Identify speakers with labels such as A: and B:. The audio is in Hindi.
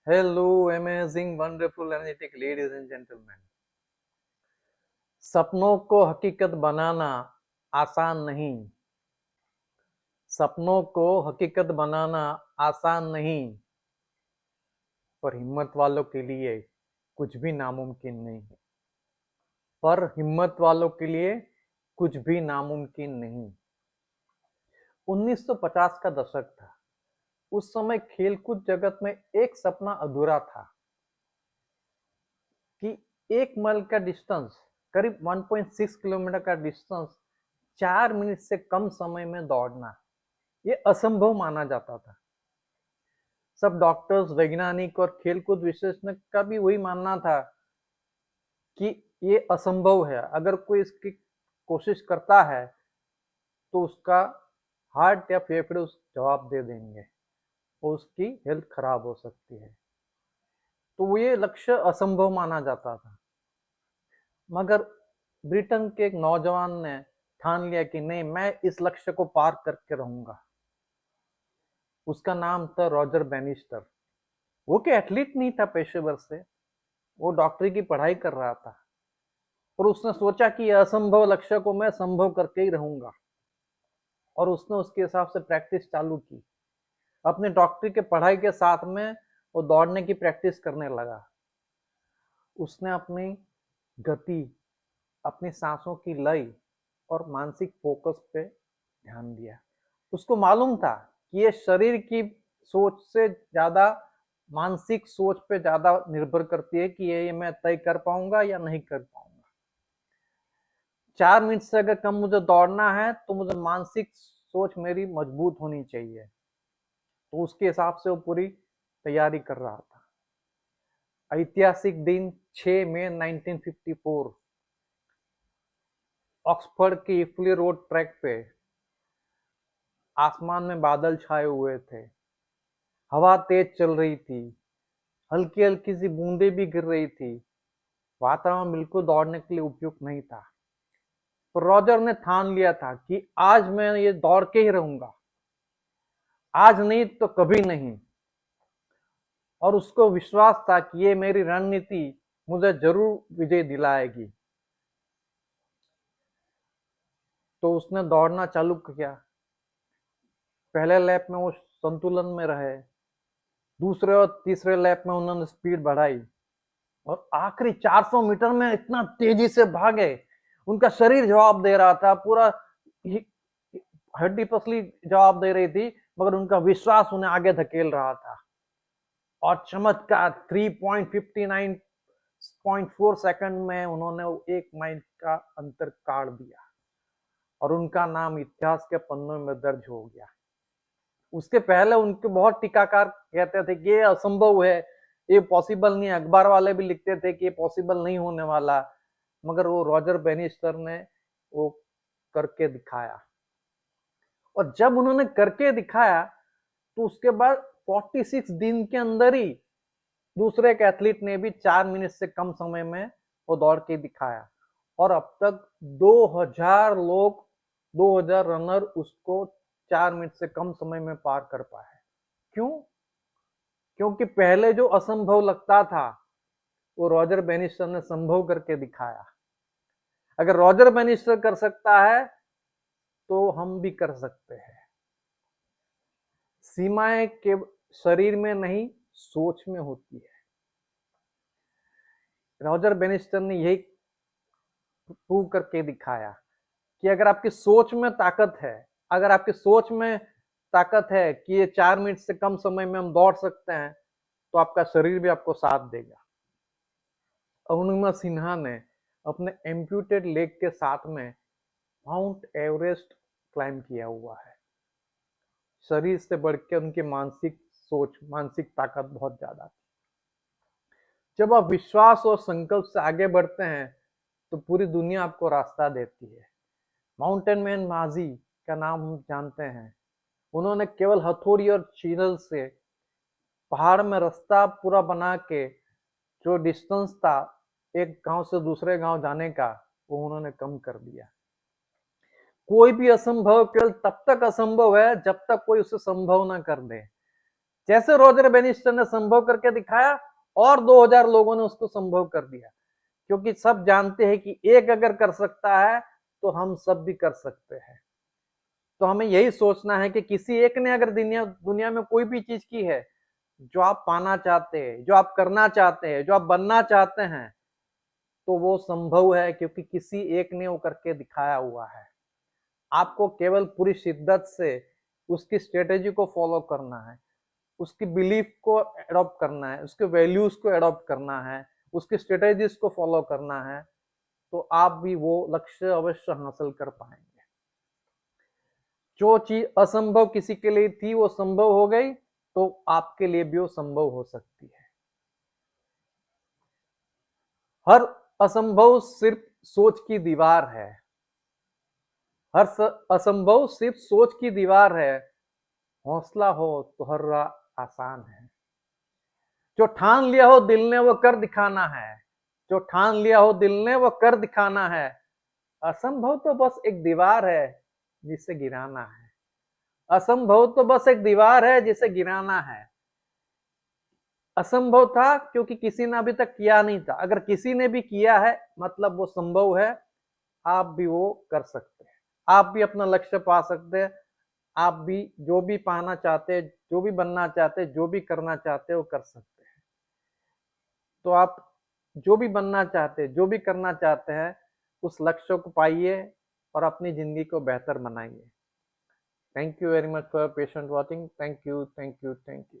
A: Hello, amazing, wonderful, energetic ladies and gentlemen. सपनों को हकीकत बनाना आसान नहीं। सपनों को हकीकत बनाना आसान नहीं, पर हिम्मत वालों के लिए कुछ भी नामुमकिन नहीं। पर हिम्मत वालों के लिए कुछ भी नामुमकिन नहीं। 1950 का दशक था। उस समय खेलकूद जगत में एक सपना अधूरा था कि 1 मील का डिस्टेंस, करीब 1.6 किलोमीटर का डिस्टेंस 4 मिनट से कम समय में दौड़ना, ये असंभव माना जाता था। सब डॉक्टर्स, वैज्ञानिक और खेलकूद विशेषज्ञ का भी वही मानना था कि ये असंभव है। अगर कोई इसकी कोशिश करता है तो उसका हार्ट या फेफड़े उस जवाब दे देंगे और उसकी हेल्थ खराब हो सकती है। तो ये लक्ष्य असंभव माना जाता था। मगर ब्रिटेन के एक नौजवान ने ठान लिया कि नहीं, मैं इस लक्ष्य को पार करके रहूंगा। उसका नाम था रॉजर बैनिस्टर। वो कि एथलीट नहीं था पेशेवर से, वो डॉक्टरी की पढ़ाई कर रहा था, और उसने सोचा कि यह असंभव लक्ष्य को मैं संभव करके ही रहूंगा। और उसने उसके हिसाब से प्रैक्टिस चालू की। अपने डॉक्टरी के पढ़ाई के साथ में वो दौड़ने की प्रैक्टिस करने लगा। उसने अपनी गति, अपनी सांसों की लय और मानसिक फोकस पे ध्यान दिया। उसको मालूम था कि ये शरीर की सोच से ज्यादा मानसिक सोच पे ज्यादा निर्भर करती है कि ये मैं तय कर पाऊंगा या नहीं कर पाऊंगा। 4 मिनट से अगर कम मुझे दौड़ना है तो मुझे मानसिक सोच मेरी मजबूत होनी चाहिए। तो उसके हिसाब से वो पूरी तैयारी कर रहा था। ऐतिहासिक दिन 6 मई 1954, ऑक्सफोर्ड के इफली रोड ट्रैक पे आसमान में बादल छाए हुए थे, हवा तेज चल रही थी, हल्की हल्की सी बूंदें भी गिर रही थी। वातावरण बिल्कुल दौड़ने के लिए उपयुक्त नहीं था। तो रॉजर ने ठान लिया था कि आज मैं ये दौड़ के ही रहूंगा, आज नहीं तो कभी नहीं। और उसको विश्वास था कि ये मेरी रणनीति मुझे जरूर विजय दिलाएगी। तो उसने दौड़ना चालू किया। पहले लैप में वो संतुलन में रहे, दूसरे और तीसरे लैप में उन्होंने स्पीड बढ़ाई, और आखिरी 400 मीटर में इतना तेजी से भागे, उनका शरीर जवाब दे रहा था, पूरा हड्डी पसली जवाब दे रही थी, मगर उनका विश्वास उन्हें आगे धकेल रहा था। और चमत्कार, 3.59.4 सेकंड में उन्होंने 1 मील का अंतर काट दिया और उनका नाम इतिहास के पन्नों में दर्ज हो गया। उसके पहले उनके बहुत टीकाकार कहते थे कि ये असंभव है, ये पॉसिबल नहीं है। अखबार वाले भी लिखते थे कि ये पॉसिबल नहीं होने वाला, मगर वो रॉजर बैनिस्टर ने वो करके दिखाया। और जब उन्होंने करके दिखाया तो उसके बाद 46 दिन के अंदर ही दूसरे एक एथलीट ने भी 4 मिनट से कम समय में वो दौड़ के दिखाया। और अब तक 2000 लोग, 2000 रनर उसको 4 मिनट से कम समय में पार कर पाए। क्यों? क्योंकि पहले जो असंभव लगता था वो रॉजर बैनिस्टर ने संभव करके दिखाया। अगर रॉजर बैनिस्टर कर सकता है तो हम भी कर सकते हैं। सीमाएं के शरीर में नहीं, सोच में होती है। रॉजर बैनिस्टर ने यही प्रूव करके दिखाया कि अगर आपकी सोच में ताकत है, अगर आपकी सोच में ताकत है कि ये 4 मिनट से कम समय में हम दौड़ सकते हैं, तो आपका शरीर भी आपको साथ देगा। अरुणिमा सिन्हा ने अपने एम्प्यूटेड लेग के साथ में माउंट एवरेस्ट क्लाइम किया हुआ है। शरीर से बढ़ के उनकी मानसिक सोच, मानसिक ताकत बहुत ज्यादा थी। जब आप विश्वास और संकल्प से आगे बढ़ते हैं तो पूरी दुनिया आपको रास्ता देती है। माउंटेन मैन माझी का नाम हम जानते हैं। उन्होंने केवल हथौड़ी और चीरल से पहाड़ में रास्ता पूरा बना के जो डिस्टेंस था एक गांव से दूसरे गांव जाने का, वो उन्होंने कम कर दिया। कोई भी असंभव केवल तब तक असंभव है जब तक कोई उसे संभव ना कर दे। जैसे रॉजर बेनिस्टर ने संभव करके दिखाया और 2000 लोगों ने उसको संभव कर दिया, क्योंकि सब जानते हैं कि एक अगर कर सकता है तो हम सब भी कर सकते हैं। तो हमें यही सोचना है कि किसी एक ने अगर दुनिया में कोई भी चीज की है, जो आप पाना चाहते हैं, जो आप करना चाहते हैं, जो आप बनना चाहते हैं, तो वो संभव है, क्योंकि किसी एक ने वो करके दिखाया हुआ है। आपको केवल पूरी शिद्दत से उसकी स्ट्रेटेजी को फॉलो करना है, उसकी बिलीफ को एडॉप्ट करना है, उसके वैल्यूज को एडॉप्ट करना है, उसकी स्ट्रेटेजीज को फॉलो करना है, तो आप भी वो लक्ष्य अवश्य हासिल कर पाएंगे। जो चीज असंभव किसी के लिए थी वो संभव हो गई, तो आपके लिए भी वो संभव हो सकती है। हर असंभव सिर्फ सोच की दीवार है। हर असंभव सिर्फ सोच की दीवार है। हौसला हो तो हर राह आसान है। जो ठान लिया हो दिल ने वो कर दिखाना है। जो ठान लिया हो दिल ने वो कर दिखाना है। असंभव तो बस एक दीवार है जिसे गिराना है। असंभव तो बस एक दीवार है जिसे गिराना है। असंभव था क्योंकि किसी ने अभी तक किया नहीं था। अगर किसी ने भी किया है मतलब वो संभव है। आप भी वो कर सकते हैं। आप भी अपना लक्ष्य पा सकते हैं। आप भी जो भी पाना चाहते हैं, जो भी बनना चाहते हैं, जो भी करना चाहते हैं, वो कर सकते हैं। तो आप जो भी बनना चाहते हैं, जो भी करना चाहते हैं, उस लक्ष्य को पाइए और अपनी जिंदगी को बेहतर बनाइए। Thank you very much for patient watching. Thank you, thank you, thank you.